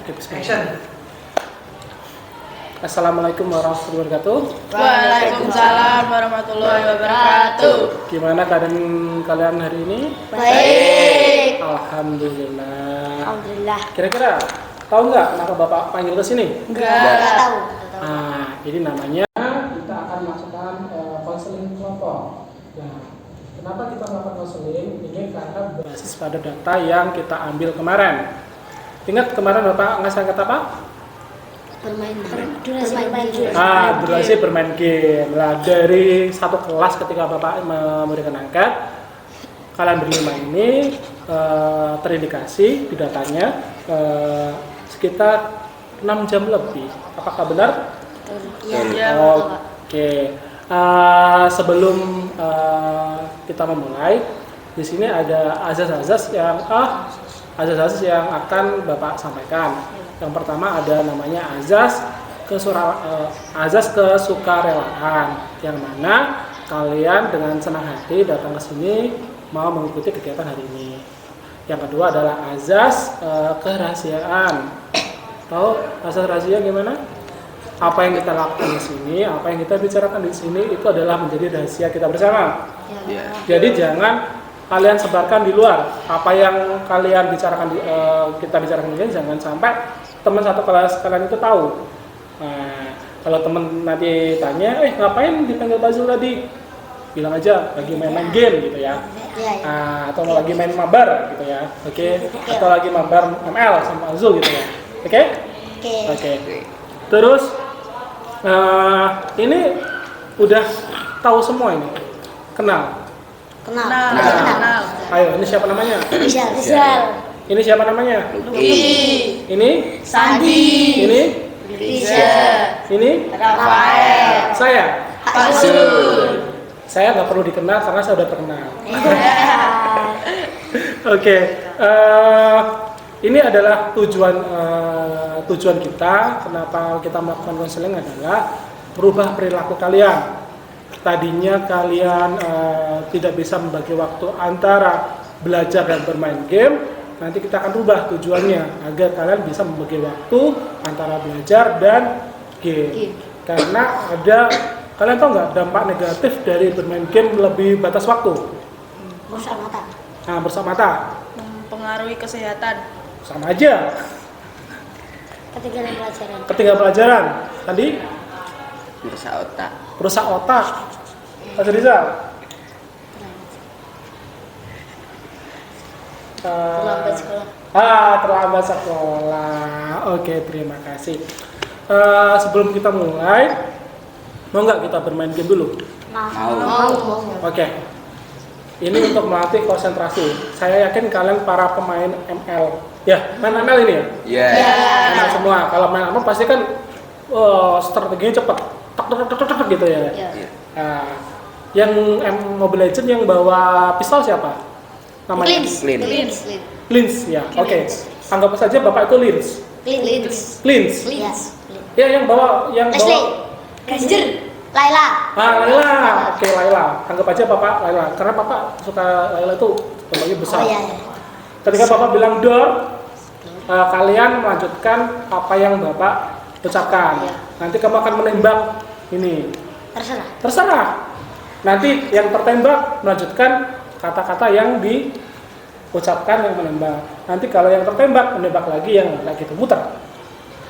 Action. Assalamualaikum warahmatullahi wabarakatuh. Waalaikumsalam warahmatullahi wabarakatuh. Gimana keadaan kalian hari ini? Baik. Alhamdulillah. Alhamdulillah. Kira-kira tahu nggak kenapa Bapak panggil ke sini? Enggak tahu. Nah, ini namanya kita akan masukkan konseling kelompok. Nah, kenapa kita melakukan konseling? Ini karena berbasis pada data yang kita ambil kemarin. Ingat kemarin Bapak ngasih kata apa? Durasi bermain game. Nah, dari satu kelas ketika Bapak memberikan angka, kalian berlima ini terindikasi di datanya sekitar 6 jam lebih. Apakah benar? Iya. Oke. Sebelum kita memulai, di sini ada azas-azas yang akan Bapak sampaikan. Yang pertama ada namanya azas kesukarelaan, yang mana kalian dengan senang hati datang ke sini mau mengikuti kegiatan hari ini. Yang kedua adalah azas kerahasiaan. Tahu azas rahasia gimana? Apa yang kita lakukan di sini, apa yang kita bicarakan di sini itu adalah menjadi rahasia kita bersama. Ya. Jadi jangan kalian sebarkan di luar. Apa yang kalian bicarakan kita bicarakan di sini jangan sampai teman satu kelas kalian itu tahu. Nah, kalau teman nanti tanya, ngapain dipanggil Pak Zul tadi? Bilang aja lagi main game gitu ya. Atau lagi main mabar gitu ya. Oke. Atau lagi mabar ML sama Azul gitu ya. Oke. Terus ini udah tahu semua ini. Kenal. Ayo, ini siapa namanya? Rizal. Ini siapa namanya? Luki. Ini? Sandi. Ini? Riza. Ini? Rafael. Saya? Azul. Saya nggak perlu dikenal karena saya udah terkenal. Oke. Ini adalah tujuan kita. Kenapa kita melakukan konseling adalah merubah perilaku kalian. Tadinya kalian tidak bisa membagi waktu antara belajar dan bermain game. Nanti kita akan rubah tujuannya agar kalian bisa membagi waktu antara belajar dan game. Karena kalian tahu nggak dampak negatif dari bermain game lebih batas waktu? Merusak mata. Nah, merusak mata. Mempengaruhi kesehatan. Sama aja. Ketinggalan pelajaran. Tadi? Merusak otak. Mas Rizal? Terlambat sekolah. Terlambat sekolah. Oke, terima kasih. Sebelum kita mulai, mau nggak kita bermain game dulu? Mau. Oke. Ini untuk melatih konsentrasi. Saya yakin kalian para pemain ML. Ya, main ML ini ya? Iya. Main semua. Kalau main ML pasti kan strateginya cepat. Tek gitu ya. Yang Mobile Legends yang bawa pistol siapa? Namanya? Lins ya. Oke. Anggap saja Bapak itu Lins. Ya, yang bawa Ranger. Laila. Laila. Oke, Laila. Anggap aja Bapak Laila. Karena Bapak suka Laila itu tempatnya besar. Iya. Ketika Bapak bilang door, kalian melanjutkan apa yang Bapak ucapkan. Nanti kamu akan menembak ini. Terserah. Nanti yang tertembak melanjutkan kata-kata yang diucapkan yang menembak. Nanti kalau yang tertembak menembak lagi yang lagi muter.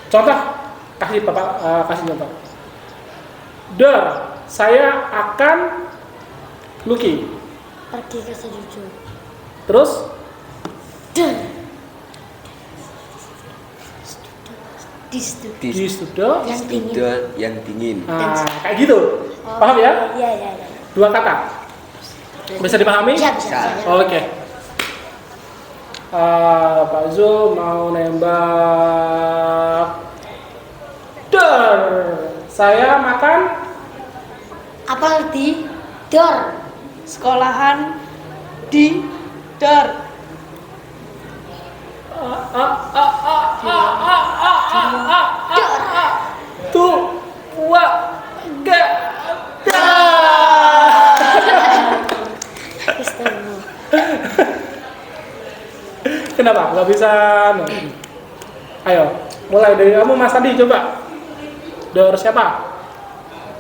Contoh, kasih contoh. Door, saya akan Lucky. Pergi ke studio. Terus? Di studio yang dingin. Kayak gitu. Paham ya? Iya. 2 kata. Bisa dipahami? Bisa. Oke. Pak Zul mau nembak. Door. Saya makan Apel di door. Sekolahan di dor. Tuh, gak. Kenapa? Nggak bisa. Ayo, mulai dari kamu Mas Andi coba. Dor siapa?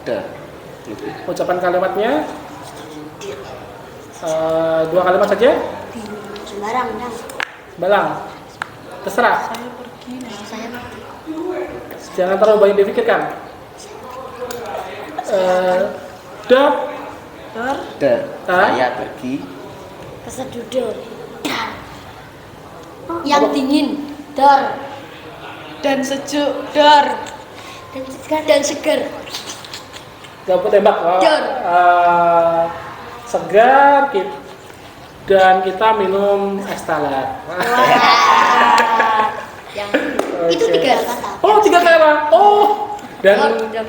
Dor. Ucapan kalimatnya 2 kalimat saja. Sembarang, Bang. Balang. Terserah. Saya pergi nih. Saya Jangan terlalu banyak dipikirkan. Dor. Dor. Dor. Saya pergi. kesedudur. Yang dingin. Dor. Dan sejuk. Dor. Dan segar. Gak tembak. Dor. Segar. Dan kita minum es talat. Yang Oke. itu 3 kata. Oh, 3 kata. Oh. Dan Dor.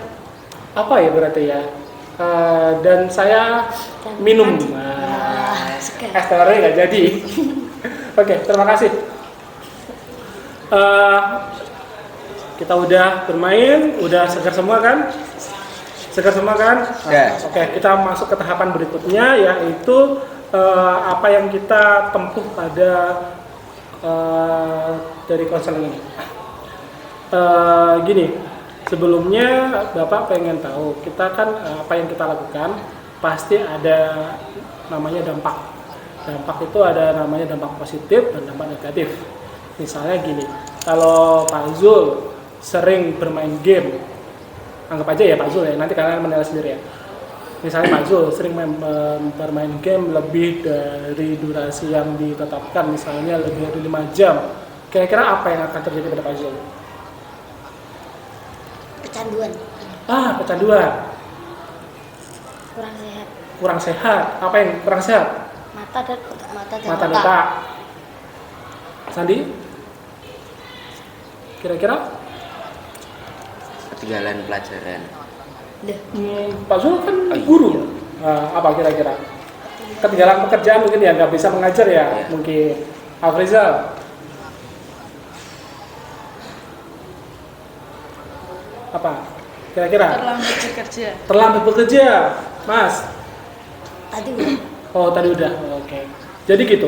apa ya berarti ya? Dan saya minum. Segar. Es talatnya nggak jadi. Oke, terima kasih. Kita udah bermain, udah segar semua kan? Segar semua kan? Ya. Oke, kita masuk ke tahapan berikutnya, yaitu apa yang kita tempuh pada dari konseling ini. Gini, sebelumnya Bapak pengen tahu, kita kan apa yang kita lakukan pasti ada namanya dampak. Dampak itu ada namanya dampak positif dan dampak negatif. Misalnya gini, kalau Pak Zul sering bermain game, anggap aja ya Pak Zul ya, nanti kalian menilai sendiri ya. Misalnya Pak Zul sering bermain game lebih dari durasi yang ditetapkan, misalnya lebih dari 5 jam. Kira-kira apa yang akan terjadi pada Pak Zul? Kecanduan. Kecanduan. Kurang sehat. Kurang sehat. Apa yang kurang sehat? Mata dan Mata otak. otak. Sandi? Kira-kira? Ketinggalan pelajaran. Loh, Pak Zul kan Oh, iya. guru. Apa kira-kira? Ketinggalan pekerjaan mungkin ya, nggak bisa mengajar ya, Iya. mungkin. Afrizal? Apa? Kira-kira? Terlambat bekerja. Terlambat bekerja, Mas. tadi udah. Oh, tadi udah. Oke. Jadi gitu.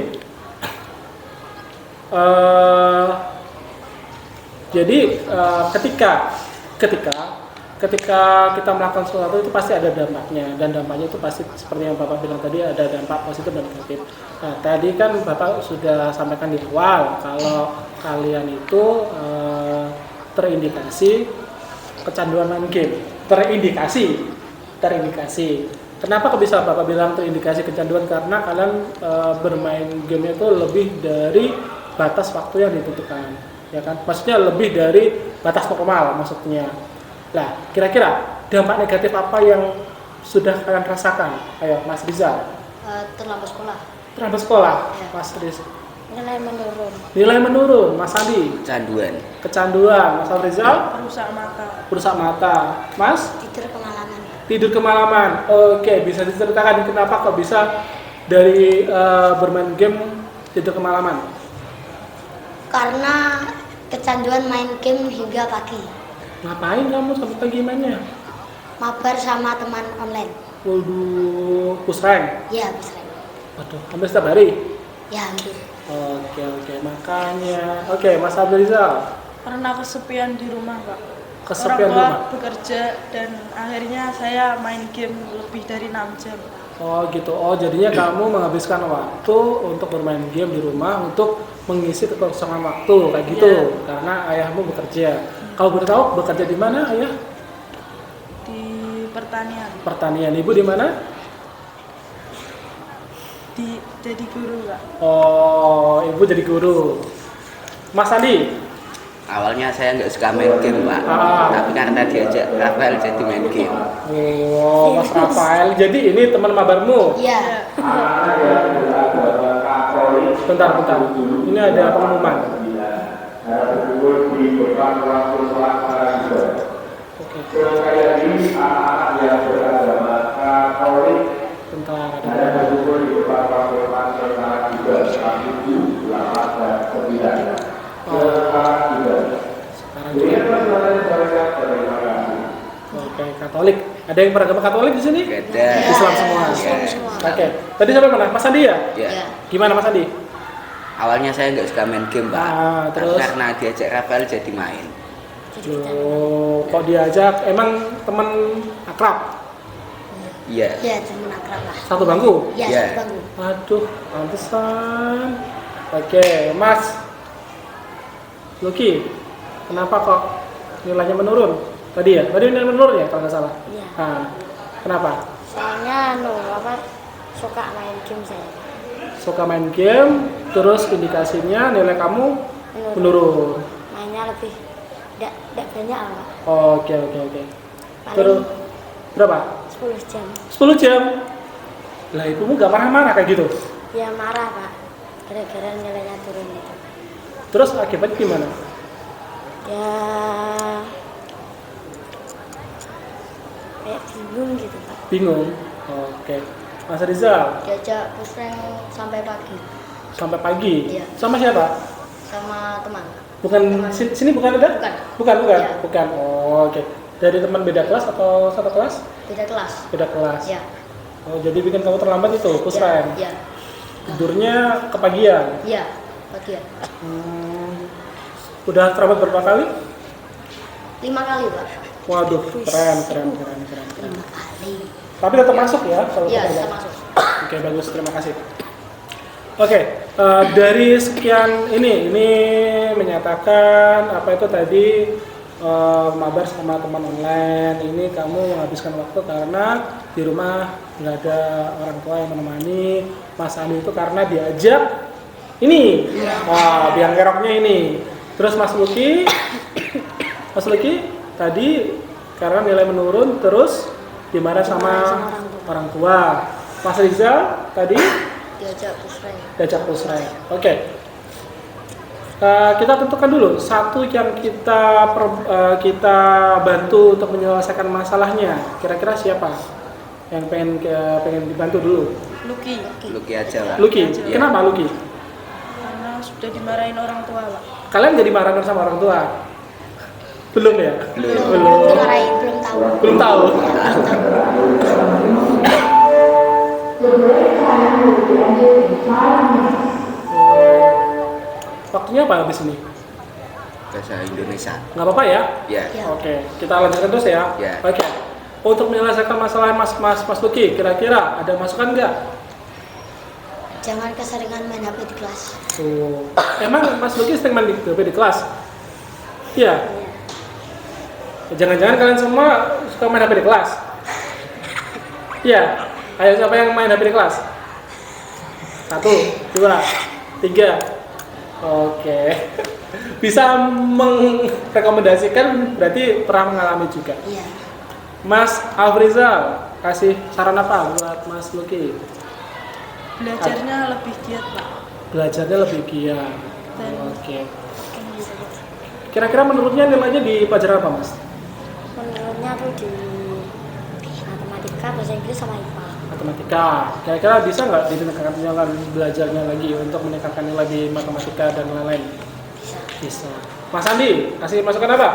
Ketika kita melakukan sesuatu itu pasti ada dampaknya, dan dampaknya itu pasti seperti yang Bapak bilang tadi, ada dampak positif dan negatif. Nah, tadi kan Bapak sudah sampaikan di awal kalau kalian itu terindikasi kecanduan main game. Terindikasi. Kenapa kok bisa Bapak bilang terindikasi kecanduan? Karena kalian bermain gamenya itu lebih dari batas waktu yang ditentukan, ya kan? Maksudnya lebih dari batas normal maksudnya. Nah, kira-kira dampak negatif apa yang sudah kalian rasakan? Ayo, Mas Rizal. Terlambat sekolah. Terlambat sekolah, Ya. Mas Riz. Nilai menurun. Nilai menurun, Mas Andi. Kecanduan. Kecanduan, Mas Rizal. Perusak mata. Rusak mata, Mas. Tidur kemalaman. Tidur kemalaman. Oke, bisa diceritakan kenapa kok bisa dari bermain game tidur kemalaman? Karena kecanduan main game hingga pagi. Ngapain kamu sampai pagi mainnya? Mabar sama teman online. Waduh, push rank. Ya, bisa. Waduh, hampir setiap hari. Ya, hampir. Oke, makanya. Oke, Mas Abrizal. Karena kesepian di rumah, Pak. Kesepian Orang tua rumah. bekerja dan akhirnya saya main game lebih dari 6 jam. Oh gitu. Oh, jadinya kamu menghabiskan waktu untuk bermain game di rumah untuk mengisi kekosongan waktu kayak gitu. Iya. Karena ayahmu bekerja. Kalau boleh tahu bekerja di mana, Ayah? Di pertanian. Pertanian. Ibu di mana? Jadi guru, Pak. Oh, ibu jadi guru. Mas Andi? Awalnya saya nggak suka main game, Pak. Tapi karena diajak Rafael jadi main game. Oh, Mas Rafael. Jadi ini teman mabarmu? Iya. Bentar. Ini ada pengumuman. Oke. Bentar, ada sekarang Oke, Katolik. Ada yang beragama Katolik di sini? Nggak ada. Islam semua. Iya. Semua. Oke. Tadi sampai mana? Mas Andi ya? Ya. Ya. Gimana Mas Andi? Awalnya saya nggak suka main game, Pak. Ah, Tapi terus? karena diajak Rafael jadi main. Jadi kita Oh, kok diajak? Emang teman akrab? Iya. ya teman akrab lah. Satu bangku? Ya, Ya. satu bangku. Aduh, pantesan. Oke, Mas Lucky, kenapa kok nilainya menurun? Tadi ya? Tadi nilai menurun ya kalau nggak salah? Iya. Nah, kenapa? Soalnya suka main game saya. Suka main game, terus indikasinya nilai kamu menurun. Mainnya lebih tidak banyak lah, Pak. Oke. Terus berapa? 10 jam. 10 jam? Lah ibumu nggak marah-marah kayak gitu? Ya marah, Pak. Gara-gara nilainya turun itu. Terus akibatnya gimana? Ya kayak bingung gitu, Pak. Bingung? Oke. Mas Rizal, Diajak pusreng sampai pagi sampai pagi? Iya. Sama siapa? sama teman. Bukan sini bukan ada? Bukan. Iya. Bukan. Oh, oke. Dari teman beda kelas atau satu kelas? Beda kelas. Beda kelas. Ya. Oh, jadi bikin kamu terlambat itu, pusreng. Ya. Tidurnya kepagian. Ya. Pagi ya. Udah terlambat berapa kali? 5 kali, Pak. Waduh, keren. 5 kali. Tapi tetap masuk ya kalau Iya, terlambat. kita masuk. Oke, bagus, terima kasih. Oke, dari sekian ini menyatakan apa itu tadi mabar sama teman online. Ini kamu menghabiskan waktu karena di rumah nggak ada orang tua yang menemani. Mas Andi itu karena diajak ini, biang keroknya ini. Terus Mas Lucky tadi karena nilai menurun terus dimarahin sama orang tua. Mas Rizal tadi diajak pusreng. Oke. Kita tentukan dulu satu yang kita bantu untuk menyelesaikan masalahnya. Kira-kira siapa yang pengen dibantu dulu? Lucky aja, Pak. Lucky. Iya. Kenapa Lucky? karena sudah dimarahin orang tua, Pak. Kalian jadi marah sama orang tua? Belum ya? Belum dimarahin, belum tahu. Belum tahu. Waktunya apa habis ini? Bahasa Indonesia. Nggak apa-apa ya? Ya. Ya. Oke, kita lanjutkan terus ya. Ya. Oke. Untuk menyelesaikan masalah Mas Lucky, kira-kira ada masukan nggak? Jangan keseringan main HP di kelas. Tuh. Emang Mas Lucky sering main HP di kelas? Iya. Jangan-jangan kalian semua suka main HP di kelas? Iya. Ayo siapa yang main HP di kelas? 1, 2, 3. Oke. Bisa merekomendasikan berarti pernah mengalami juga. Iya. Mas Afrizal, kasih saran apa buat Mas Lucky? Belajarnya lebih giat, Pak. Belajarnya lebih giat. Dan- Oke. Kira-kira menurutnya nilainya di pelajaran apa, Mas? Menurutnya tuh di matematika, bahasa Inggris sama IPA. Matematika. Kira-kira bisa nggak ditingkatkan belajarnya lagi untuk meningkatkan nilai di matematika dan lain-lain? Bisa. Bisa. Mas Andi, kasih masukan apa?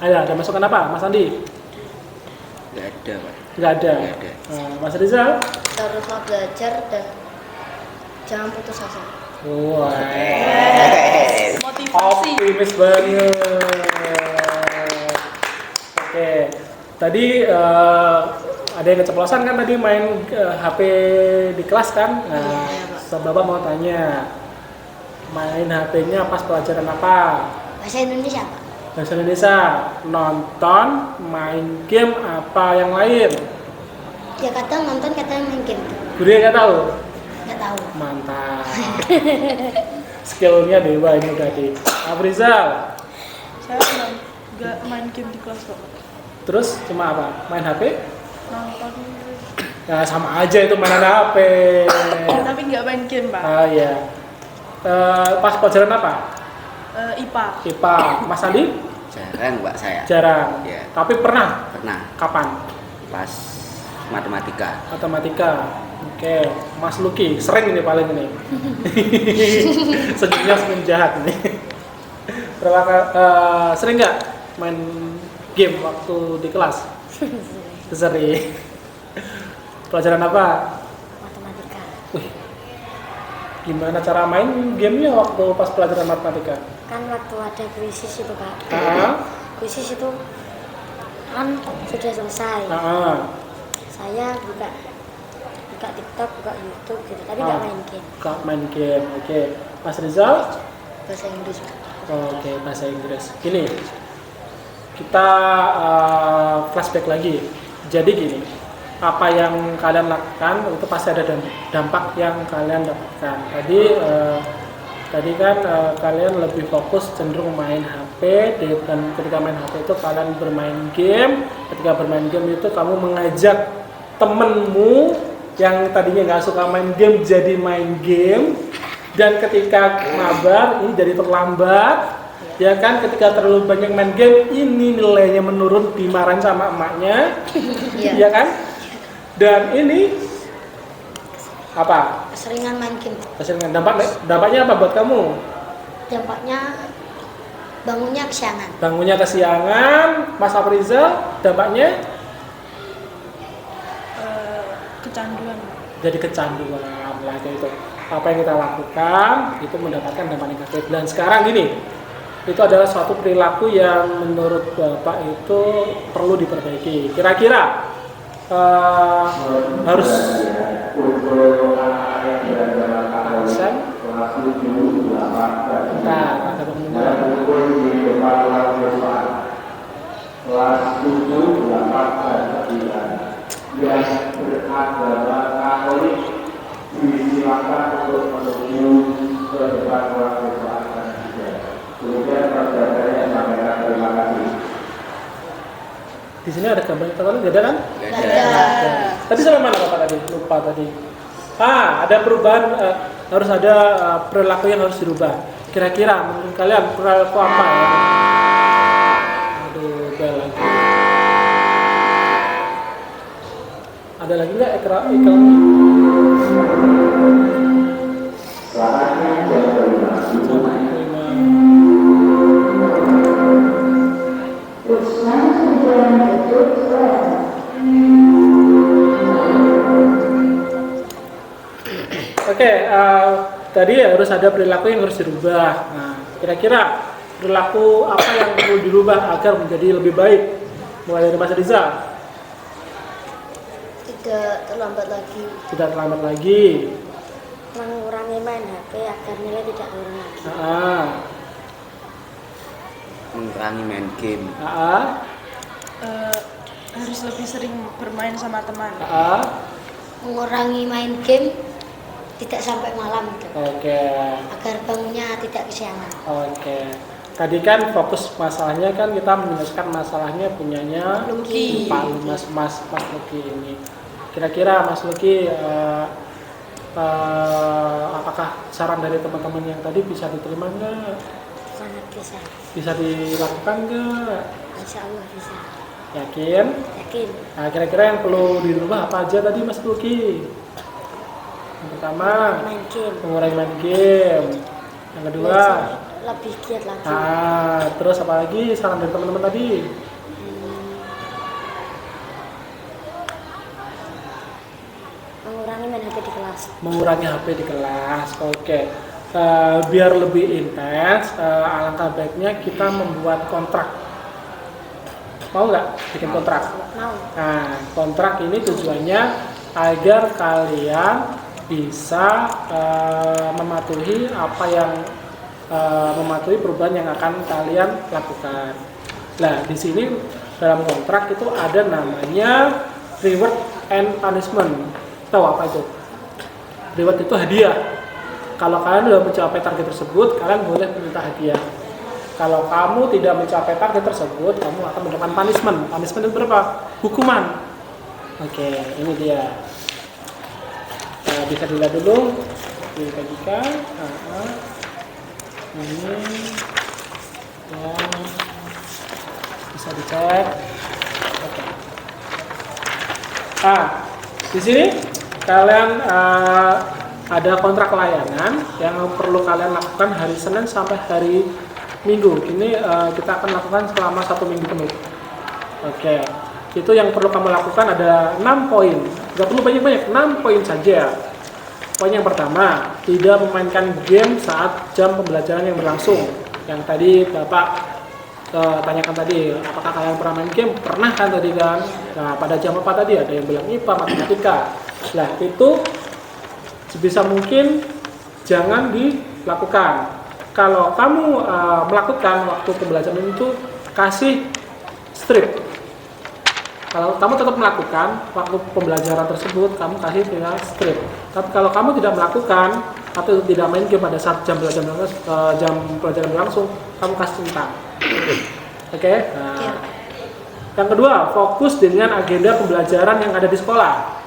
Ayo, ada masukan apa, Mas Andi? Nggak ada, Pak. Nggak ada. Nggak ada. Mas Rizal? Teruslah belajar dan jangan putus asa. Wah, Motivasi. optimis banget. Oke, tadi ada yang keceplosan kan tadi main HP di kelas kan? Nah, Bapak mau tanya, main HP-nya pas pelajaran apa? Bahasa Indonesia, Pak. Bahasa Indonesia, nonton, main game, apa yang lain? Ya kadang nonton, kadang main game. Gurunya nggak tahu? Nggak tahu. Mantap. Skillnya dewa ini berarti. Afrizal, Saya nggak main game di kelas, Pak. terus cuma apa? Main HP? Nonton, Ya sama aja itu mainan HP. tapi nggak main game, Pak. Ah iya. Pas pelajaran apa? IPA. IPA. Mas Andi? Jarang, Pak, saya. Jarang. Iya. Tapi pernah. Pernah Kapan? pas matematika. Matematika. Oke. Mas Lucky, sering ini paling ini. Senyumnya senyum jahat ini. Sering nggak main game waktu di kelas? Sering. Pelajaran apa? Matematika. Wih, gimana cara main gamenya waktu pas pelajaran matematika? Kan waktu ada krisis itu Kak. Krisis itu kan sudah selesai. Saya buka TikTok, buka YouTube gitu, tapi nggak main game. Nggak main game, oke. Mas Rizal? Bahasa Inggris. Oke, bahasa Inggris. Gini, kita flashback lagi. Jadi gini, apa yang kalian lakukan itu pasti ada dampak yang kalian dapatkan. Tadi kan kalian lebih fokus cenderung main HP, dan ketika main HP itu kalian bermain game. Ketika bermain game itu kamu mengajak temenmu yang tadinya nggak suka main game jadi main game, dan ketika mabar ini jadi terlambat, ya kan? Ketika terlalu banyak main game ini nilainya menurun, dimarahin sama emaknya, ya kan? Dan ini apa? Keseringan main game. Keseringan. Dampaknya apa buat kamu? Dampaknya bangunnya kesiangan. Bangunnya kesiangan. Mas Afrizal, dampaknya Kecanduan. jadi kecanduan lah itu. Apa yang kita lakukan itu mendapatkan dampak negatif. Dan sekarang gini, itu adalah suatu perilaku yang menurut Bapak itu perlu diperbaiki. Kira-kira harus Sen? Bentar, ada pengumuman. Kelas 7, 8, dan 9 yang beragama Katolik disilakan untuk menuju ke depan ruang kelas dan 3. Kemudian perjalanannya sampaikan terima kasih. Di sini ada gambar Katolik, nggak ada kan? Nggak ada. Tadi sampai mana Bapak tadi? Lupa tadi. Ada perubahan, harus ada perilaku yang harus dirubah. Kira-kira menurut kalian perilaku apa ya? Aduh, bel lagi. Ada lagi nggak iklan? Saatnya jam 5. Oke, tadi harus ada perilaku yang harus dirubah. Nah, kira-kira perilaku apa yang perlu dirubah agar menjadi lebih baik? Mulai dari Mas Rizal. Tidak terlambat lagi. Tidak terlambat lagi. Mengurangi main HP agar nilai tidak turun lagi. Mengurangi main game. Harus lebih sering bermain sama teman. Mengurangi main game tidak sampai malam gitu. Oke. Agar bangunnya tidak kesiangan. Oke. Tadi kan fokus masalahnya kan kita menyelesaikan masalahnya punyanya Lucky. Pak Mas Lucky ini. Kira-kira Mas Lucky apakah saran dari teman-teman yang tadi bisa diterima nggak? Sangat bisa. Bisa dilakukan nggak? Insya Allah bisa. Yakin? Yakin. Nah, kira-kira yang perlu dirubah apa aja tadi Mas Lucky? Yang pertama, Main game. mengurangi main game. Yang kedua, Belajar lebih giat lagi. terus apa lagi saran dari teman-teman tadi? Mengurangi main HP di kelas. Mengurangi HP di kelas. Oke. Biar lebih intens, alangkah baiknya kita membuat kontrak. Mau nggak bikin kontrak? Mau. Nah, kontrak ini tujuannya agar kalian bisa mematuhi apa yang mematuhi perubahan yang akan kalian lakukan. Nah, di sini dalam kontrak itu ada namanya reward and punishment. Tahu apa itu? Reward itu hadiah. Kalau kalian sudah mencapai target tersebut, kalian boleh meminta hadiah. Kalau kamu tidak mencapai target tersebut, kamu akan mendapatkan punishment. Punishment itu berapa? Hukuman. Oke, ini dia. Nah, bisa dilihat dulu, dibagikan. Ini ya, bisa dicek. Oke. Di sini kalian ada kontrak layanan yang perlu kalian lakukan hari Senin sampai hari minggu. Ini kita akan lakukan selama 1 minggu penuh. Oke, itu yang perlu kamu lakukan ada 6 poin. Gak perlu banyak-banyak, 6 poin saja. Poin yang pertama, tidak memainkan game saat jam pembelajaran yang berlangsung. Yang tadi Bapak tanyakan tadi, apakah kalian pernah main game? Pernah kan tadi kan? Nah, pada jam apa tadi ada yang bilang IPA, matematika. Nah, itu sebisa mungkin jangan dilakukan. Kalau kamu melakukan waktu pembelajaran itu, kasih strip. Kalau kamu tetap melakukan waktu pembelajaran tersebut, kamu kasih tinggal strip. Tapi kalau kamu tidak melakukan atau tidak main game pada saat jam pelajaran berlangsung, kamu kasih centang. Oke? Nah. Yang kedua, fokus dengan agenda pembelajaran yang ada di sekolah.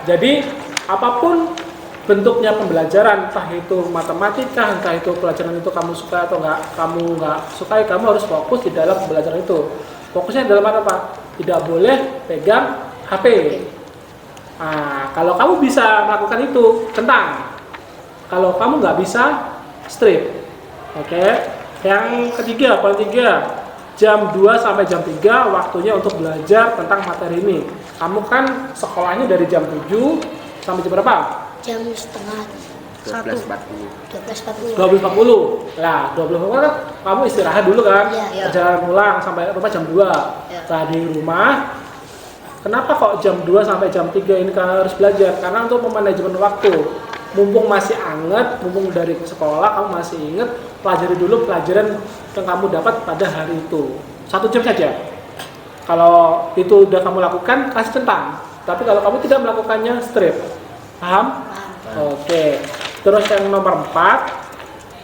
Jadi, apapun bentuknya pembelajaran, entah itu matematika, entah itu pelajaran itu kamu suka atau kamu nggak sukai, kamu harus fokus di dalam pembelajaran itu. Fokusnya dalam apa? Tidak boleh pegang HP. Nah, kalau kamu bisa melakukan itu, centang. Kalau kamu nggak bisa, strip. Oke? Yang ketiga, poin 3, jam 2 sampai jam 3 waktunya untuk belajar tentang materi ini. Kamu kan sekolahnya dari jam 7 sampai jam berapa? Jam setengah 12.40. 12.40. Nah, 12.40 kan kamu istirahat dulu kan? Iya. Perjalanan pulang sampai rumah jam 2. Iya. Nah, di rumah, kenapa kok jam 2 sampai jam 3 ini kan harus belajar? Karena untuk memanajemen waktu. Mumpung masih anget, mumpung dari sekolah kamu masih inget, pelajari dulu pelajaran yang kamu dapat pada hari itu. 1 jam saja. Kalau itu udah kamu lakukan, kasih centang. Tapi kalau kamu tidak melakukannya, strip. Paham? Oke. Terus yang nomor 4,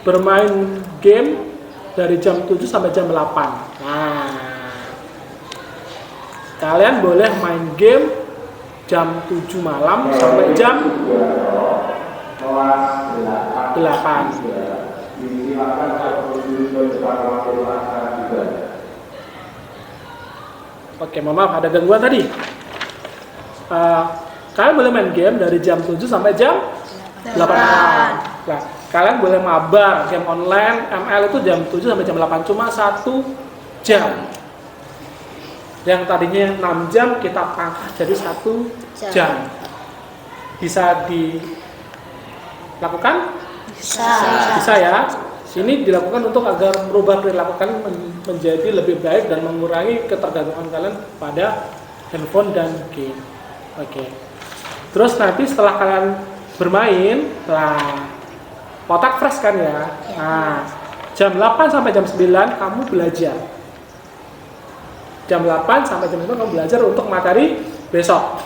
bermain game dari jam 7 sampai jam 8. Nah, kalian boleh main game jam 7 malam sampai jam 8. Oke, maaf ada gangguan tadi. Kalian boleh main game dari jam 7 sampai jam 8. Nah, kalian boleh mabar game online ML itu jam 7 sampai jam 8, cuma 1 jam. Yang tadinya 6 jam kita pangkas jadi 1 jam. Bisa dilakukan? Bisa ya. Ini dilakukan untuk agar merubah perilaku kalian menjadi lebih baik dan mengurangi ketergantungan kalian pada handphone dan game. Oke. Terus nanti setelah kalian bermain, otak fresh kan ya. Nah, jam 8 sampai jam 9 kamu belajar. Jam 8 sampai jam 9 kamu belajar untuk materi besok.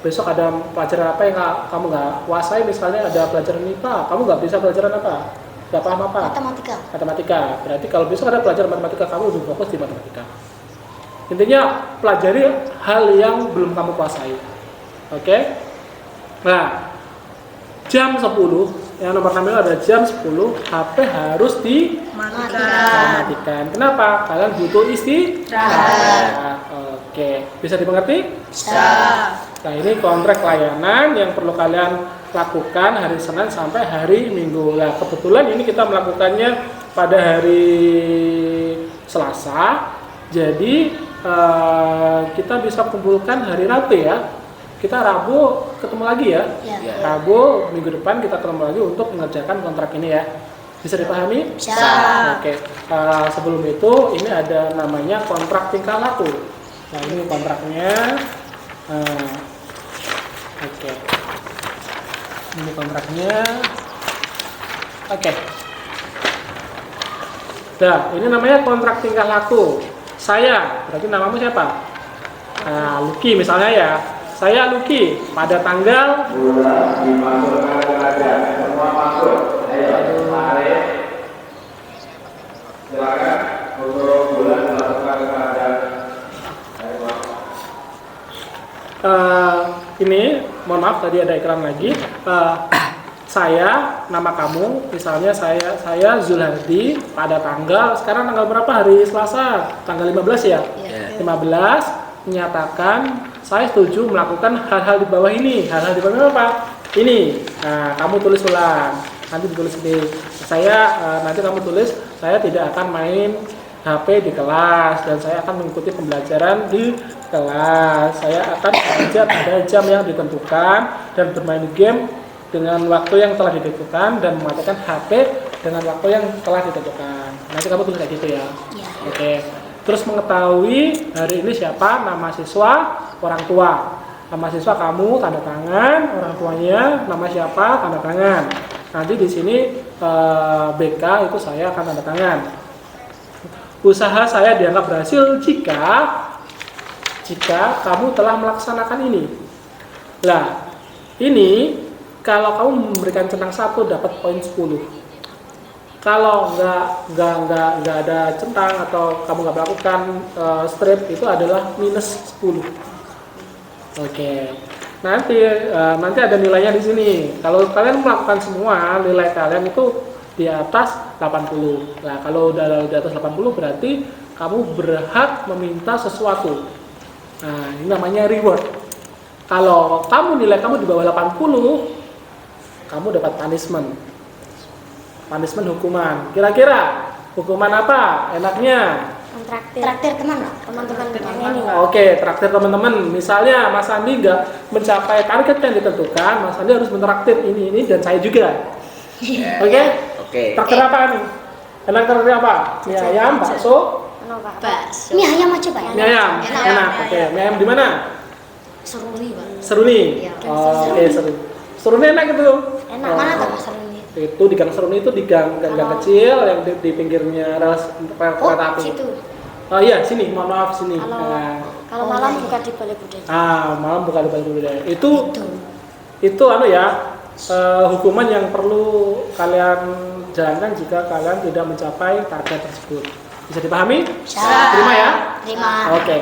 Besok ada pelajaran apa yang kamu nggak kuasai, misalnya ada pelajaran IPA, kamu nggak bisa pelajaran apa? Nggak paham apa? Matematika. Berarti kalau besok ada pelajaran matematika, kamu lebih fokus di matematika. Intinya pelajari hal yang belum kamu kuasai. Oke? Nah, jam 10, yang nomor 6 ada jam 10, HP harus dimatikan. Kenapa? Kalian butuh istirahat. Oke, bisa dimengerti? Bisa. Nah, ini kontrak layanan yang perlu kalian lakukan hari Senin sampai hari Minggu. Nah, kebetulan ini kita melakukannya pada hari Selasa. Jadi kita bisa kumpulkan hari Rabu ya. Kita Rabu ketemu lagi ya. Rabu minggu depan kita ketemu lagi untuk mengerjakan kontrak ini ya. Bisa dipahami? Bisa. Oke. Sebelum itu ini ada namanya kontrak tingkah laku. Nah, ini kontraknya. Oke. Ini kontraknya. Oke. Nah, ini namanya kontrak tingkah laku. Saya, berarti namamu siapa? Lucky misalnya ya. Saya Lucky pada tanggal ini, mohon maaf tadi ada iklan lagi. Saya, nama kamu, misalnya saya Zulhardi pada tanggal, sekarang tanggal berapa hari Selasa? Tanggal 15 ya? 15 menyatakan saya setuju melakukan hal-hal di bawah ini. Hal-hal di bawah apa? Ini. Nah, kamu tulis ulang. Nanti ditulis di nanti kamu tulis saya tidak akan main HP di kelas dan saya akan mengikuti pembelajaran di kelas. Saya akan belajar pada jam yang ditentukan dan bermain game dengan waktu yang telah ditentukan dan mematikan HP dengan waktu yang telah ditentukan. Nanti kamu tulis kayak gitu ya. Iya. Oke. Terus mengetahui hari ini siapa, nama siswa, orang tua. Nama siswa kamu tanda tangan, orang tuanya nama siapa tanda tangan. Nanti di sini BK itu saya akan tanda tangan. Usaha saya dianggap berhasil jika kamu telah melaksanakan ini. Nah, ini kalau kamu memberikan centang 1 dapat poin 10. Kalau nggak ada centang atau kamu nggak melakukan strip itu adalah minus 10. Oke. Nanti ada nilainya di sini. Kalau kalian melakukan semua, nilai kalian itu di atas 80. Nah, kalau udah di atas 80 berarti kamu berhak meminta sesuatu. Nah, ini namanya reward. Kalau nilai kamu di bawah 80, kamu dapat punishment. Punishment hukuman. Kira-kira hukuman apa enaknya? Traktir teman-teman yang ini. Oke, traktir teman-teman. Misalnya Mas Andi nggak mencapai target yang ditentukan, Mas Andi harus mentraktir ini dan saya juga. Oke? Traktir apa nih? Enak traktir apa? Mie ayam, bakso? Bakso. Mie ayam aja, Pak. Mie ayam. Enak. Oke, mie ayam di mana? Seruni, Pak. Seruni. Iya. Oke, Seruni. Seruni enak itu. Enak. Mana tuh Pak Seruni? Itu di Gang Seruni itu di gang kecil yang di pinggirnya rel kereta api. Situ. Oh iya, sini. Mohon maaf sini. Kalau malam buka di Balai Budaya. Malam buka di Balai Budaya. Itu hukuman yang perlu kalian jalankan jika kalian tidak mencapai target tersebut. Bisa dipahami? Bisa. Terima ya? Terima. Oke.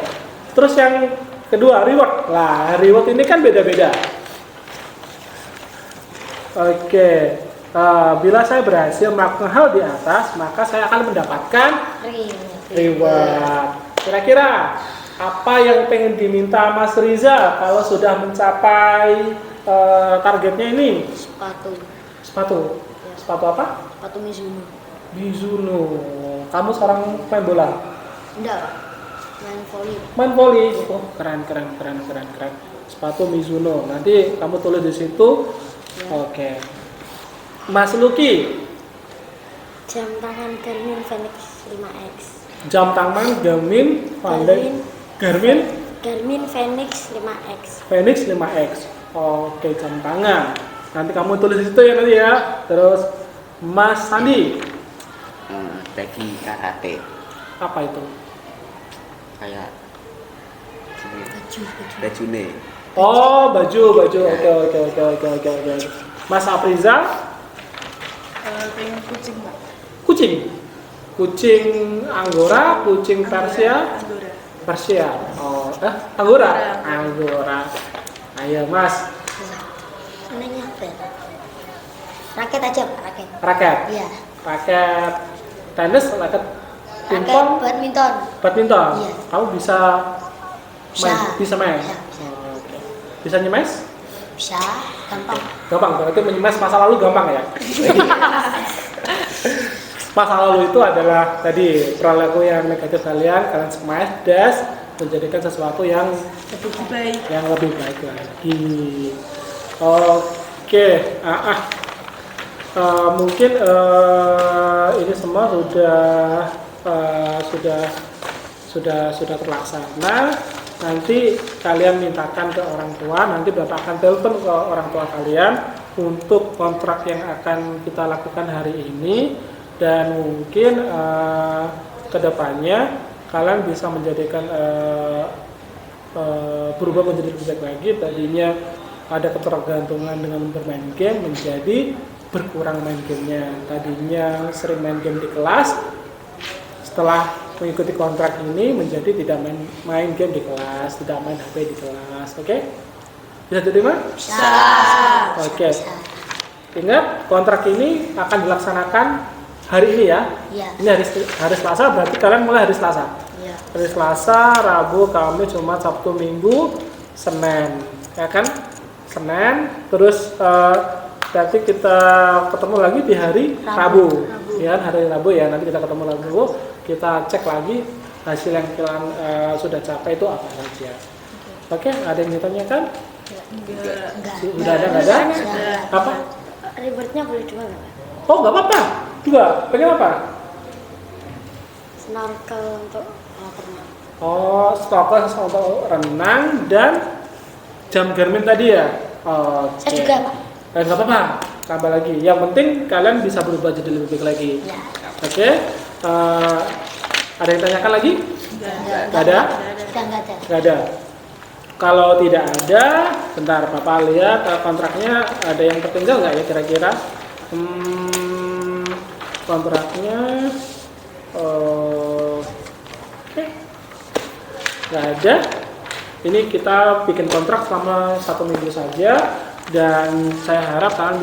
Terus yang kedua, reward. Lah, reward ini kan beda-beda. Oke. Bila saya berhasil melakukan hal di atas, maka saya akan mendapatkan reward. Kira-kira apa yang pengen diminta Mas Riza kalau sudah mencapai targetnya ini? Sepatu. Sepatu apa? Sepatu Mizuno. Mizuno. Kamu seorang main bola? Enggak, Pak. Main volley. Oh, keren. Sepatu Mizuno. Nanti kamu tulis di situ. Ya. Oke. Mas Luki. Jam tangan Garmin Fenix 5X. Jam tangan Garmin Fenix 5X. Fenix 5X. Oke, jam tangan. Nanti kamu tulis di situ ya nanti ya. Terus Mas Sandi. Bagi karate. Apa itu? Kayak baju nih. Oh, baju. Oke. Mas Afriza. Pengen kucing, Pak. Kucing Anggora, kucing Persia. Persia. Anggora. Ayo, Mas. Namanya apa? Raket aja, Pak, raket. Raket. Iya. Raket tenis, raket pingpong, badminton. Iya. Kamu bisa main? Iya, bisa. Oke. Bisa nyemes? Bisa, gampang. Gampang, berarti menyemes masa lalu gampang ya? Masa lalu itu adalah tadi perilaku yang negatif kalian smash dash menjadikan sesuatu yang lebih baik lagi. Oke, mungkin ini semua sudah terlaksana. Nanti kalian mintakan ke orang tua, nanti Bapak akan telepon ke orang tua kalian untuk kontrak yang akan kita lakukan hari ini, dan mungkin kedepannya kalian bisa menjadikan berubah menjadi lebih baik lagi. Tadinya ada ketergantungan dengan bermain game menjadi berkurang main gamenya. Tadinya sering main game di kelas, setelah mengikuti kontrak ini menjadi tidak main game di kelas, tidak main HP di kelas. Oke? Bisa diterima? Bisa. Oke. Ingat, kontrak ini akan dilaksanakan hari ini ya. Iya. Ini hari Selasa, berarti kalian mulai hari Selasa. Iya. Hari Selasa, Rabu, Kamis, Jumat, Sabtu, Minggu, Senin. Ya kan? Senin, terus Nanti kita ketemu lagi di hari Rabu. Ya, hari Rabu ya. Nanti kita ketemu lagi dulu. Kita cek lagi hasil yang kalian sudah capai itu apa saja. Oke, ada yang ditanyakan? Enggak. Udah ada, nggak ada? Apa? Rewardnya boleh dua nggak, Pak? Oh, nggak apa-apa. Dua. Pengen apa? Snorkel untuk renang. Oh, snorkel untuk renang dan jam Garmin tadi ya? Oke. Saya juga, Pak. Nggak apa-apa, tambah lagi. Yang penting kalian bisa berubah jadi lebih baik lagi. Ya. Oke. Ada yang tanyakan lagi? Nggak ada? Sudah nggak ada. Nggak ada. Kalau tidak ada, bentar Bapak lihat kontraknya ada yang tertinggal nggak ya kira-kira? Kontraknya, oke, nggak ada. Ini kita bikin kontrak selama 1 minggu saja, dan saya harap kalian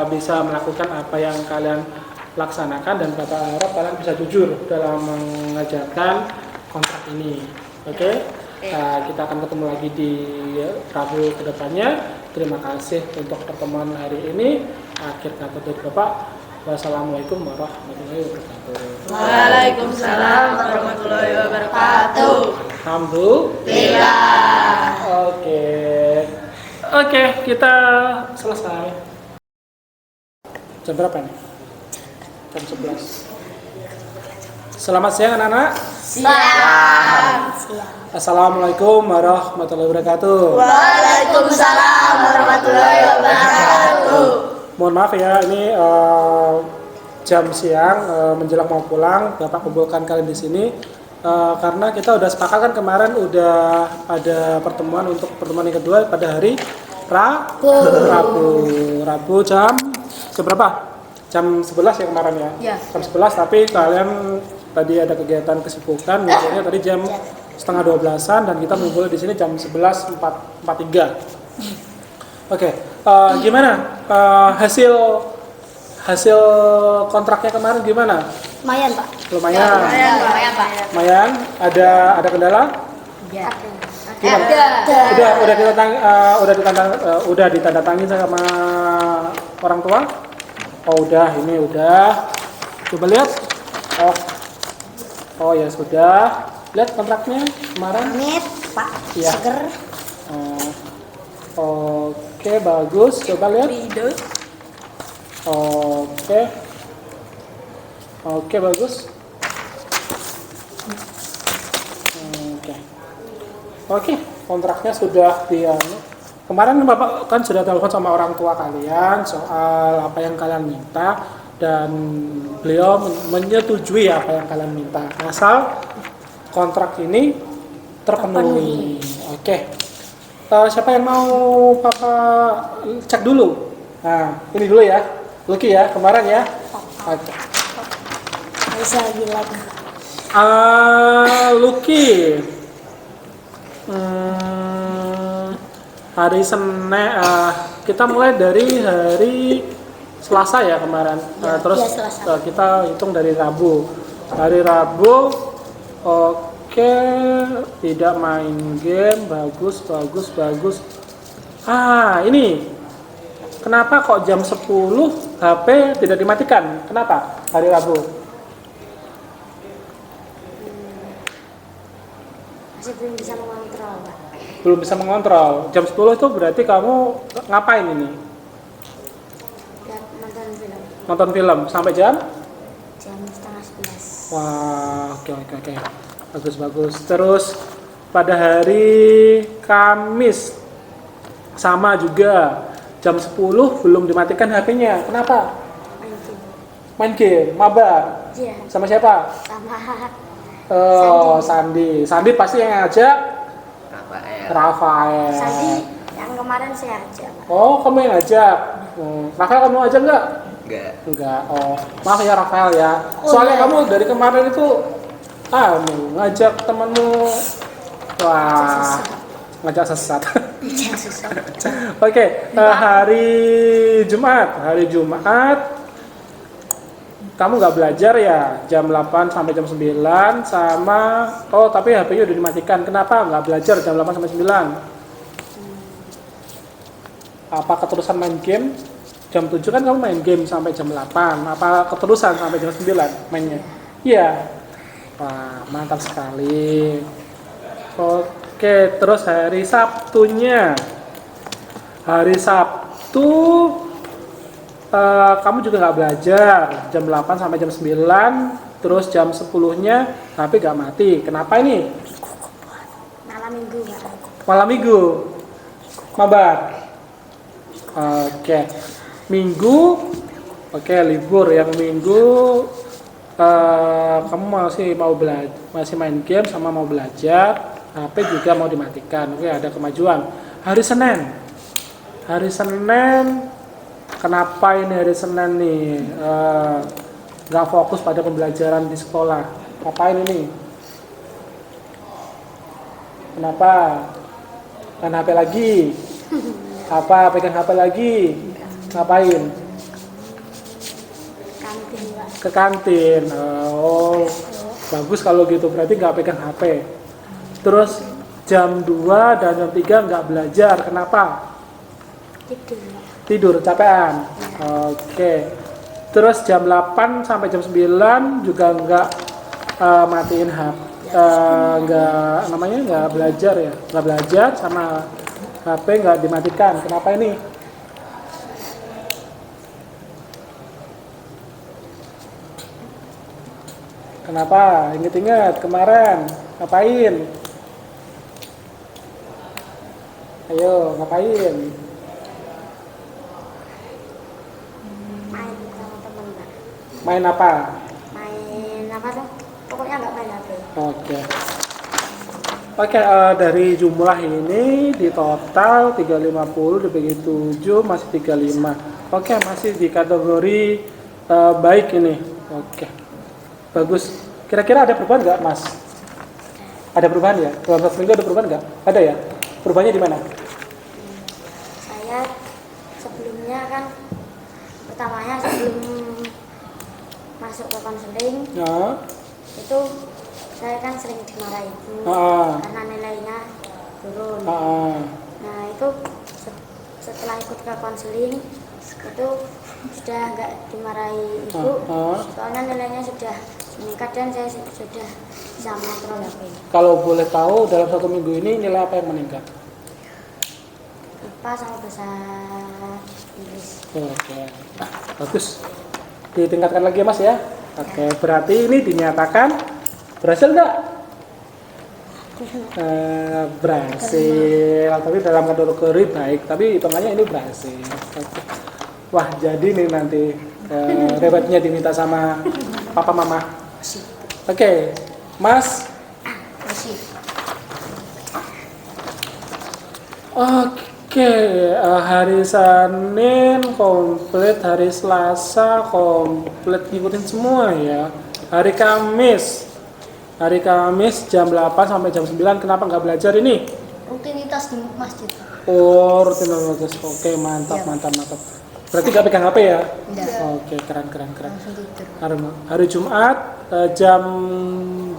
bisa melakukan apa yang kalian laksanakan, dan Bapak harap kalian bisa jujur dalam mengajarkan kontrak ini. Oke? Kita akan ketemu lagi di Rabu kedepannya. Terima kasih untuk pertemuan hari ini. Akhir kata dari Bapak, wassalamualaikum warahmatullahi wabarakatuh. Waalaikumsalam warahmatullahi wabarakatuh. Alhamdulillah. Oke, kita selesai. Jam berapa nih? Jam 11. Selamat siang anak-anak. Siap. Assalamualaikum warahmatullahi wabarakatuh. Waalaikumsalam warahmatullahi wabarakatuh. Mohon maaf ya, ini jam siang menjelang mau pulang, Bapak kumpulkan kalian di sini karena kita udah sepakat kan kemarin udah ada pertemuan untuk pertemuan yang kedua pada hari Rabu jam berapa? Jam 11 ya kemarin ya? Jam 11, tapi kalian tadi ada kegiatan kesibukan, misalnya tadi jam setengah 12-an, dan kita ngumpul di sini jam 11.43. Oke, gimana hasil kontraknya kemarin gimana? Lumayan, Pak. Lumayan. Pak. Lumayan. Ada kendala? Ya. Udah ditandatangani sama orang tua? Oh udah, ini udah. Coba lihat. Oh ya sudah. Lihat kontraknya kemarin. Amit, Pak. Iya. Seger. Oke, bagus. Coba lihat. Oke, bagus. Oke, kontraknya sudah kemarin Bapak kan sudah telepon sama orang tua kalian soal apa yang kalian minta, dan beliau menyetujui apa yang kalian minta asal kontrak ini terpenuhi. Oke. Siapa yang mau Papa cek dulu? Nah, ini dulu ya. Lucky ya, kemarin ya. Oke. Bisa bilang. Lucky. Hari Senin, kita mulai dari hari Selasa ya kemarin. Terus Selasa. kita hitung dari Rabu. Hari Rabu, oke, tidak main game, bagus. Ini kenapa kok jam 10 HP tidak dimatikan? Kenapa hari Rabu? Masih belum bisa mengontrol, Pak. Belum bisa mengontrol. Jam 10 itu berarti kamu ngapain ini? Lihat nonton film. Nonton film sampai jam? Jam setengah 11. Wah, oke. Bagus. Terus pada hari Kamis sama juga jam 10 belum dimatikan HP-nya. Kenapa? Main game, mabar. Iya. Sama siapa? Sama Sandi. Sandi pasti yang ngajak Rafael. Sandi yang kemarin saya ajak, Pak. Oh, kamu yang ngajak. Rafael kamu ngajak nggak? Enggak. Oh, maaf ya Rafael ya. Soalnya kamu dari kemarin itu ngajak temanmu. Wah, ngajak sesat. Oke, hari Jumat kamu nggak belajar ya jam 8 sampai jam 9 sama tapi HP-nya udah dimatikan. Kenapa nggak belajar jam 8 sampai 9? Apa keterusan main game? Jam 7 kan kamu main game sampai jam 8. Apa keterusan sampai jam 9 mainnya? Iya. Wah, mantap sekali. Oke, terus hari Sabtunya. Hari Sabtu kamu juga nggak belajar jam 8 sampai jam 9, terus jam 10-nya tapi nggak mati. Kenapa ini? Malam minggu Pak. Malam minggu. Mabar. Oke. Minggu. Oke, libur. Yang minggu kamu masih main game sama mau belajar, HP juga mau dimatikan. Oke, ada kemajuan. Hari Senin. Hari Senin, kenapa ini hari Senin nih? Nggak fokus pada pembelajaran di sekolah. Ngapain ini? Kenapa? Main HP lagi? Apa? Pegang HP lagi? Ngapain? Kantin Pak. Ke kantin. Oh, bagus kalau gitu. Berarti nggak pegang HP. Terus jam 2 dan jam 3 nggak belajar. Kenapa? Tidur Pak. Tidur, capean. Oke. Terus jam 8 sampai jam 9 juga nggak matiin HP. Nggak belajar ya. Nggak belajar sama HP nggak dimatikan. Kenapa ini? Kenapa? Ingat-ingat kemarin ngapain? Ayo, ngapain? Main sama temen Pak. Main apa? Main apa tuh? Pokoknya nggak main HP. Oke, dari jumlah ini di total 350 dibagi 7 masih 35. Oke, masih di kategori baik ini. Oke. Bagus. Kira-kira ada perubahan nggak, Mas? Ada perubahan ya? Dalam satu minggu ada perubahan nggak? Ada ya? Perubahannya di mana? Saya sebelumnya kan pertamanya sebelum masuk ke konseling Nah, itu saya kan sering dimarahin karena nilainya turun. Nah itu setelah ikut ke konseling itu sudah nggak dimarahi ibu, soalnya nilainya sudah meningkat dan saya sudah bisa mengontrol HP. kalau boleh tahu dalam satu minggu ini nilai apa yang meningkat? IPA sama bahasa Inggris. Oke, bagus. Ditingkatkan lagi ya, Mas ya. Oke, berarti ini dinyatakan berhasil nggak? Berhasil, tapi dalam kategori baik, tapi hitungannya ini berhasil. Oke. Wah, jadi nih nanti rewetnya diminta sama papa mama. Oke, Mas. Oke, hari Senin komplit, hari Selasa komplit, ngikutin semua ya. Hari Kamis jam 8 sampai jam 9, kenapa nggak belajar ini? Rutinitas di masjid. Oh, rutinitas. Oke, mantap. Berarti nggak pegang HP ya? Enggak. Oke, keren. Langsung tidur. Hari Jumat jam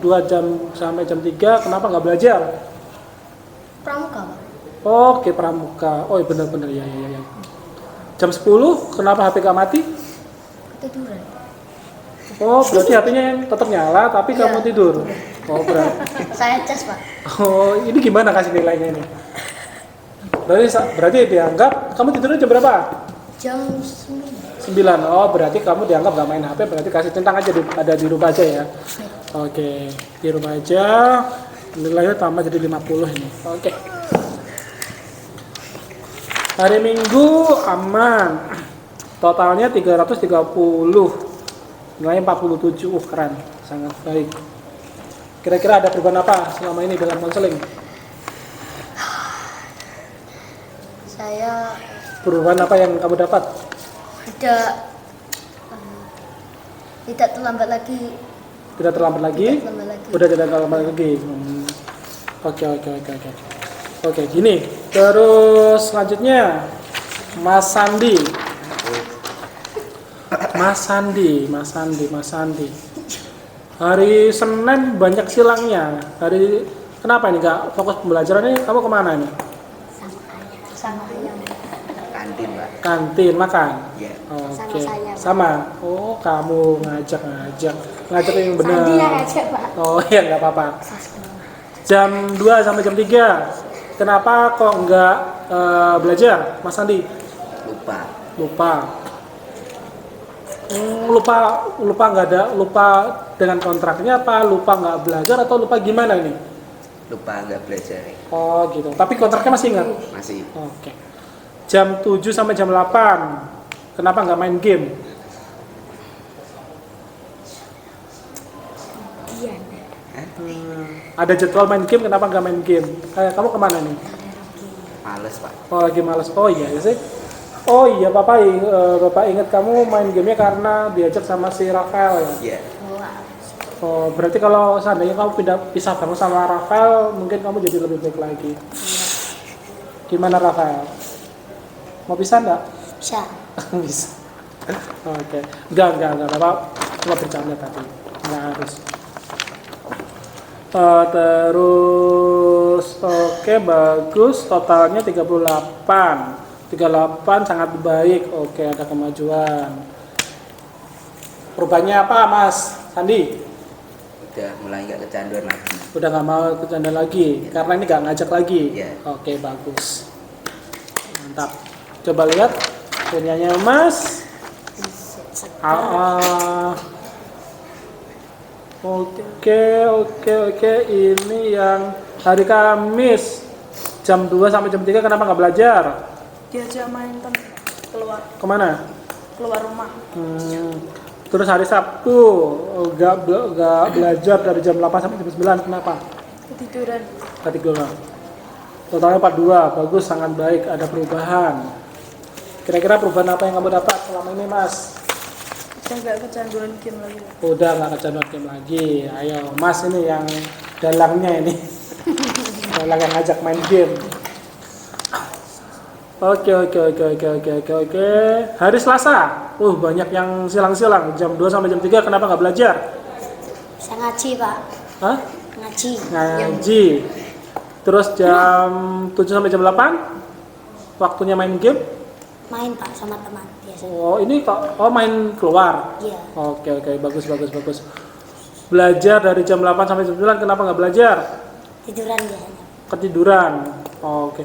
2 jam sampai jam 3, kenapa nggak belajar? Pramuka Pak. Oke, pramuka. Oh, benar ya. Jam 10, kenapa HP nggak mati? Tiduran. Oh, berarti HP-nya yang tetap nyala, tapi kamu tidur. Oh, berarti. Saya cas Pak. Oh, ini gimana kasih nilainya ini? Berarti dianggap kamu tidurnya jam berapa? Jam 9. 9. Oh, berarti kamu dianggap nggak main HP, berarti kasih centang aja ada di rumah aja ya. Oke, di rumah aja. Nilainya tambah jadi 50 ini. Oke. Hari Minggu aman. Totalnya 330. Nilainya 47. Keren. Sangat baik. Kira-kira ada perubahan apa selama ini dalam konseling? Saya Perubahan apa yang kamu dapat? tidak terlambat lagi. Tidak terlambat lagi? Udah tidak terlambat lagi. Oke. Oke, gini. Terus selanjutnya Mas Sandi. Hari Senin banyak silangnya. Kenapa ini nggak fokus pembelajaran ini? Kamu kemana nih? Sama ayam. kantin Pak. Kantin makan. Ya. Oke. Sama saya, Pak. Sama. Oh, kamu ngajak yang benar. Sandi yang ngajak, Pak. Oh iya, nggak apa-apa. Jam 2 sampai jam 3. Kenapa kok nggak belajar, Mas Sandi? Lupa. Lupa nggak ada, lupa dengan kontraknya apa? Lupa nggak belajar atau lupa gimana ini? Lupa nggak belajar. Oh gitu. Tapi kontraknya masih ingat? Masih. Oke. Jam 7 sampai jam 8. Kenapa nggak main game? Iya. Ada jadwal main game, kenapa nggak main game? Kamu kemana nih? Males Pak. Oh lagi males. Oh iya sih. Oh iya Bapak ingat kamu main gamenya karena diajak sama si Rafael ya? Iya. Oh berarti kalau seandainya kamu pisah bareng sama Rafael, mungkin kamu jadi lebih baik lagi. Gimana Rafael? Mau pisah nggak? Bisa. Bisa. Oke. Enggak. Bapak cuma bercanda tadi. Nggak harus. Terus oke bagus, totalnya 38 sangat baik. Oke, ada kemajuan. Perubahannya apa Mas Sandi? Udah mulai nggak kecanduan lagi. Udah nggak mau bercanda lagi karena ini nggak ngajak lagi. Iya. Oke bagus, mantap. Coba lihat punyanya Mas. Oke. Ini yang hari Kamis jam 2 sampai jam 3 kenapa nggak belajar? Diajak main keluar Kemana? rumah. Terus hari Sabtu nggak belajar dari jam 8 sampai jam 9 kenapa? Ketiduran. Totalnya 42, bagus, sangat baik, ada perubahan. Kira-kira perubahan apa yang kamu dapat selama ini Mas? Udah nggak kecanduan game lagi. Udah nggak kecanduan game lagi. Ayo Mas ini yang dalangnya ini. Dalang yang ngajak main game. Oke. Hari Selasa. Banyak yang silang-silang. Jam 2 sampai jam 3 kenapa nggak belajar? Bisa ngaji, Pak. Hah? Ngaji. Terus jam 7 sampai jam 8 waktunya main game? Main, Pak, sama teman biasa. Oh, ini kok main keluar. Iya. Oke, bagus. Belajar dari jam 8 sampai jam 9 kenapa nggak belajar? Tiduran biasanya. Ketiduran. Oke.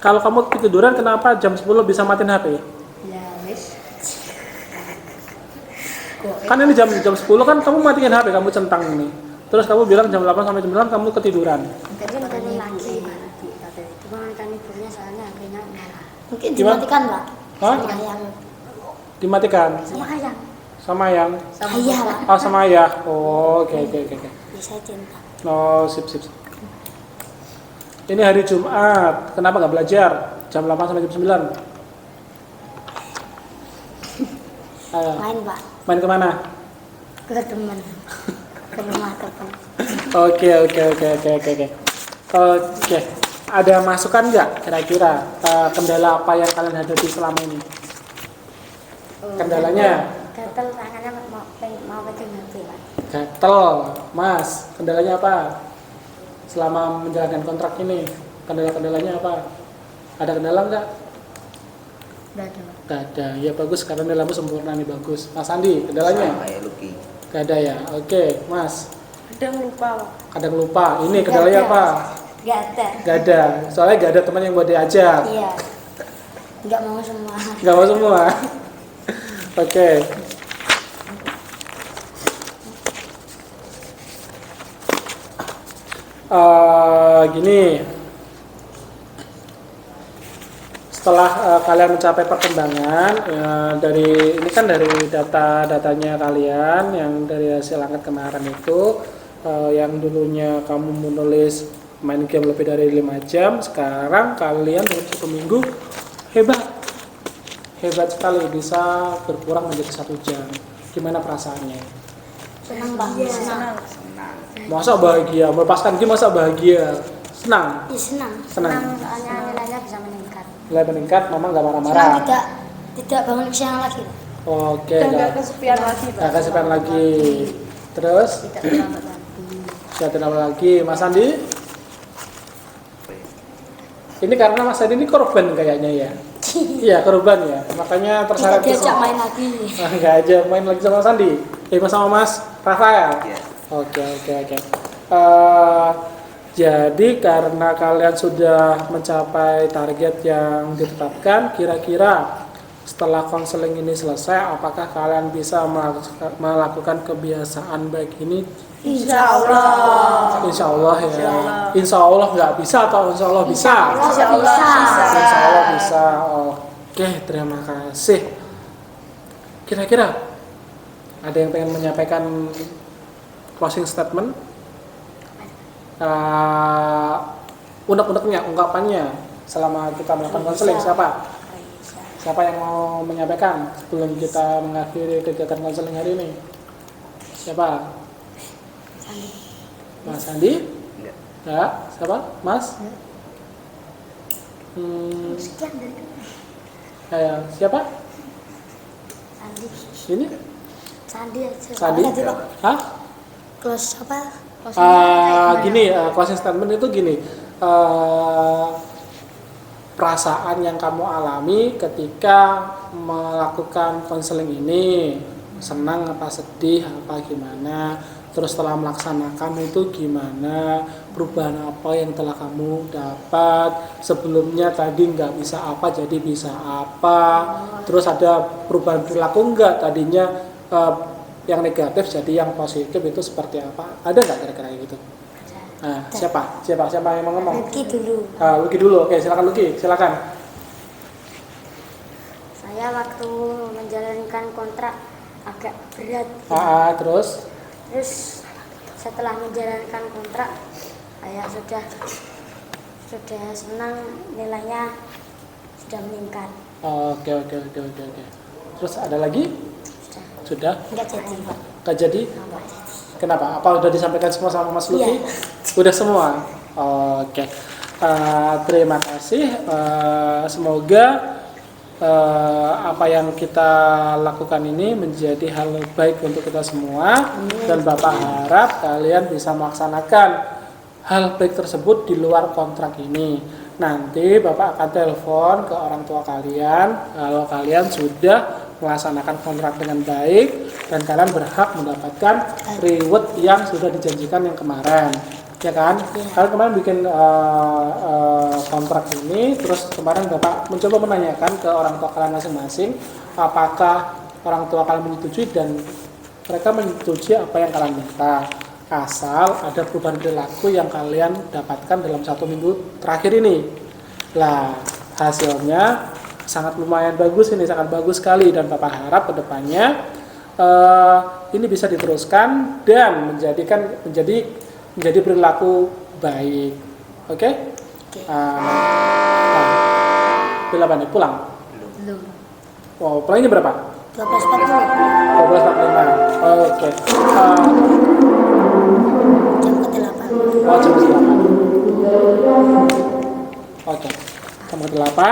Kalau kamu ketiduran kenapa jam 10 bisa matiin HP? Ya, wis. Kan ini jam 10 kan kamu matiin HP, kamu centang ini. Terus kamu bilang jam 8 sampai jam 9 kamu ketiduran. Mungkin bangun lagi. Cuma kan ibunya soalnya HP-nya nyala. Mungkin Gimana? dimatikan, Pak. Hah? Sama ayang. Dimatikan Sama ayang. sama yang Ayah, Pak. sama ayah. Oh, oke. Bisa cinta. Oh, sip. Ini hari Jumat, kenapa nggak belajar? Jam 8 sampai jam 9. Ayo. Main, Pak. Main kemana? Ke teman. Ke rumah teman. Oke. Ada masukan nggak kira-kira kendala apa yang kalian hadapi selama ini? Kendalanya? Gatel tangannya mau pegang HP, Pak. Gatel, Mas. Kendalanya apa? Selama menjalankan kontrak ini, kendalanya apa? Ada kendala nggak? Udah ada. Nggak ada. Ya bagus, karena nilaimu sempurna nih, bagus. Mas Andi, kendalanya? Sama kayak Lucky. Nggak ada ya. Oke, Mas. Kadang lupa, Pak. Kadang lupa. Ini kendalanya apa? Nggak ada. Nggak ada. Soalnya nggak ada teman yang buat diajak. Iya. Nggak mau semua. Nggak mau semua. Oke. Gini. Setelah kalian mencapai perkembangan dari datanya kalian yang dari hasil angkat kemarin itu yang dulunya kamu menulis main game lebih dari 5 jam, sekarang kalian dalam 1 minggu hebat sekali bisa berkurang menjadi 1 jam. Gimana perasaannya? Senang, Bang. Senang. Masa bahagia, melepaskan game masa bahagia? Senang? Iya, senang. Senang. Soalnya nilainya bisa meningkat. Nilai meningkat, mama nggak Senang marah-marah. tidak bangun siang lagi. Oke, Udah nggak kesepian lagi, Pak. nggak kesepian lagi. Terus? Tidak terlambat lagi. Tidak terlambat lagi. Mas Andi? Ini karena Mas Andi ini korban kayaknya ya? Iya, korban ya. Makanya terseret Kita diajak main lagi. Nggak aja main lagi sama Sandi. Sama Mas Rafael. Iya. Oke. Jadi karena kalian sudah mencapai target yang ditetapkan, kira-kira setelah konseling ini selesai, apakah kalian bisa melakukan kebiasaan baik ini? Insya Allah. Insya Allah ya. Insya Allah nggak bisa atau Insya Allah bisa? Insya Allah bisa. Insya Allah bisa. Oke, terima kasih. Kira-kira ada yang pengen menyampaikan closing statement? Unek-uneknya, ungkapannya selama kita melakukan konseling, siapa? Siapa yang mau menyampaikan sebelum kita mengakhiri kegiatan konseling hari ini? Siapa? Mas Andi? Enggak. Ya, siapa? Mas? Sekian dari siapa? Sandi. Ini? Sandi aja. Sandi? Apa tadi, Pak? Hah? Close apa? Gini, closing statement itu gini. Perasaan yang kamu alami ketika melakukan konseling ini, senang apa sedih apa gimana, terus setelah melaksanakan itu gimana, perubahan apa yang telah kamu dapat, sebelumnya tadi nggak bisa apa jadi bisa apa, terus ada perubahan perilaku nggak, tadinya yang negatif jadi yang positif itu seperti apa, ada nggak kira-kira gitu? Nah, siapa yang mau ngomong? Luki dulu. Luki dulu, oke silakan Luki, silakan. Saya waktu menjalankan kontrak agak berat. Terus Setelah menjalankan kontrak, saya sudah senang, nilainya sudah meningkat. Oke. Terus ada lagi? Sudah? Enggak jadi, Pak. Nggak jadi? Kenapa? Apa udah disampaikan semua sama Mas Luki? Iya. Udah semua? Oke. Terima kasih. Semoga apa yang kita lakukan ini menjadi hal baik untuk kita semua. Dan Bapak harap kalian bisa melaksanakan hal baik tersebut di luar kontrak ini. Nanti Bapak akan telepon ke orang tua kalian kalau kalian sudah melaksanakan kontrak dengan baik dan kalian berhak mendapatkan reward yang sudah dijanjikan yang kemarin, ya kan? Kalian kemarin bikin kontrak ini, terus kemarin Bapak mencoba menanyakan ke orang tua kalian masing-masing apakah orang tua kalian menyetujui, dan mereka menyetujui apa yang kalian minta, asal ada perubahan perilaku yang kalian dapatkan dalam 1 minggu terakhir ini. Lah, hasilnya sangat lumayan bagus ini, sangat bagus sekali, dan Bapak harap kedepannya ini bisa diteruskan dan menjadi perilaku baik. Oke? Bila nih pulang? Belum. Wow, pulangnya berapa? 12.45. 12.45. Oke. Jam ke-8. Jam ke-8. Oke. Jam ke-8.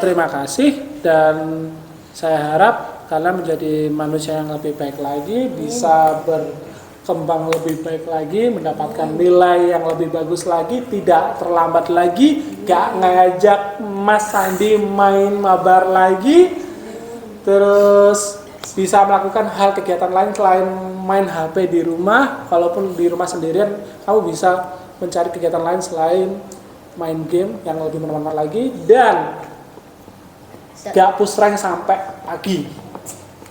Terima kasih, dan saya harap kalian menjadi manusia yang lebih baik lagi, bisa berkembang lebih baik lagi, mendapatkan nilai yang lebih bagus lagi, tidak terlambat lagi, gak ngajak Mas Sandi main mabar lagi, terus bisa melakukan hal kegiatan lain selain main HP di rumah. Kalaupun di rumah sendirian, kamu bisa mencari kegiatan lain selain main game yang lebih bermanfaat lagi, dan gak push rank sampai pagi.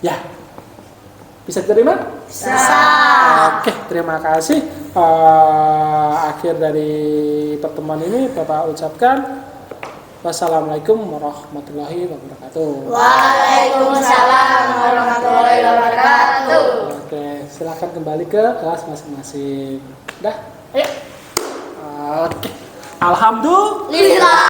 Ya, bisa diterima? Bisa. Oke, terima kasih. Akhir dari pertemuan ini Bapak ucapkan wassalamualaikum warahmatullahi wabarakatuh. Waalaikumsalam warahmatullahi wabarakatuh. Oke, silakan kembali ke kelas masing-masing. Dah, ayo. Oke. Alhamdulillah.